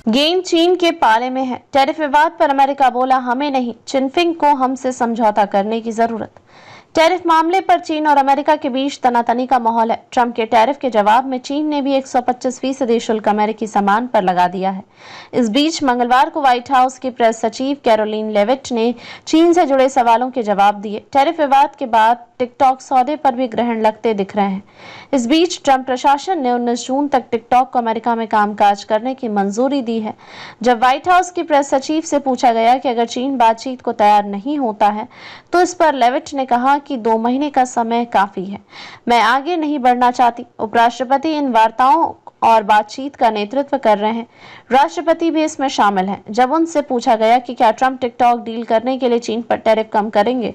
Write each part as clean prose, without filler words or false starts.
गेंद चीन के पाले में है। टैरिफ विवाद पर अमेरिका बोला, हमें नहीं, जिनपिंग को हमसे समझौता करने की जरूरत। टैरिफ मामले पर चीन और अमेरिका के बीच तनातनी का माहौल है। ट्रंप के टैरिफ के जवाब में चीन ने भी 125% शुल्क अमेरिकी सामान पर लगा दिया है। इस बीच मंगलवार को व्हाइट हाउस की प्रेस सचिव कैरोलिन लेविट ने चीन से जुड़े सवालों के जवाब दिए। टैरिफ विवाद के बाद टिकटॉक सौदे पर भी ग्रहण लगते दिख रहे हैं। इस बीच ट्रंप प्रशासन ने 19 जून तक टिकटॉक को अमेरिका में कामकाज करने की मंजूरी दी है। जब व्हाइट हाउस की प्रेस सचिव से पूछा गया कि अगर चीन बातचीत को तैयार नहीं होता है तो इस पर लेविट ने कहा कि 2 महीने का समय काफी है, मैं आगे नहीं बढ़ना चाहती। उपराष्ट्रपति इन वार्ताओं और बातचीत का नेतृत्व कर रहे हैं, राष्ट्रपति भी इसमें शामिल हैं। जब उनसे पूछा गया कि क्या ट्रंप टिकटॉक डील करने के लिए चीन पर टैरिफ कम करेंगे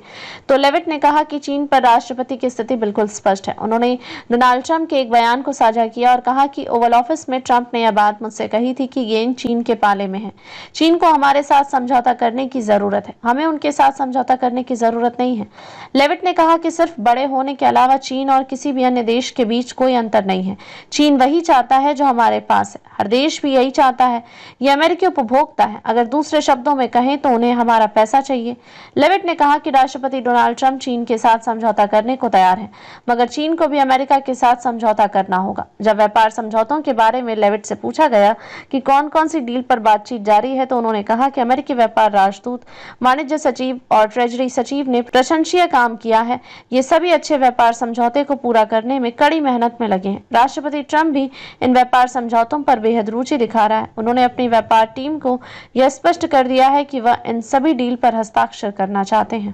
तो लेविट ने कहा कि चीन पर राष्ट्रपति की स्थिति बिल्कुल स्पष्ट है। उन्होंने डोनाल्ड ट्रंप के एक बयान को साझा किया और कहा कि ओवल ऑफिस में ट्रंप ने यह बात मुझसे कही थी कि गेंद चीन के पाले में है। चीन को हमारे साथ समझौता करने की जरूरत है, हमें उनके साथ समझौता करने की जरूरत नहीं है। लेविट ने कहा कि सिर्फ बड़े होने के अलावा चीन और किसी भी अन्य देश के बीच कोई अंतर नहीं है। चीन वही चाहता है जो हमारे पास है, हर देश भी यही चाहता है। ये अमेरिकी उपभोक्ता है, अगर दूसरे शब्दों में कहें तो उन्हें हमारा पैसा चाहिए। लेविट ने कहा कि राष्ट्रपति डोनाल्ड ट्रंप चीन के साथ समझौता करने को तैयार है, मगर चीन को भी अमेरिका के साथ समझौता करना होगा। जब व्यापार समझौतों के बारे में लेविट से पूछा गया कि कौन-कौन सी डील पर बातचीत जारी है तो उन्होंने कहा कि अमेरिकी व्यापार राजदूत, वाणिज्य सचिव और ट्रेजरी सचिव ने प्रशंसनीय काम किया है। ये सभी अच्छे व्यापार समझौते को पूरा करने में कड़ी मेहनत में लगे हैं। राष्ट्रपति ट्रंप भी इन व्यापार समझौतों पर बेहद रुचि दिखा रहा है। उन्होंने अपनी व्यापार टीम को यह स्पष्ट कर दिया है कि वह इन सभी डील पर हस्ताक्षर करना चाहते हैं।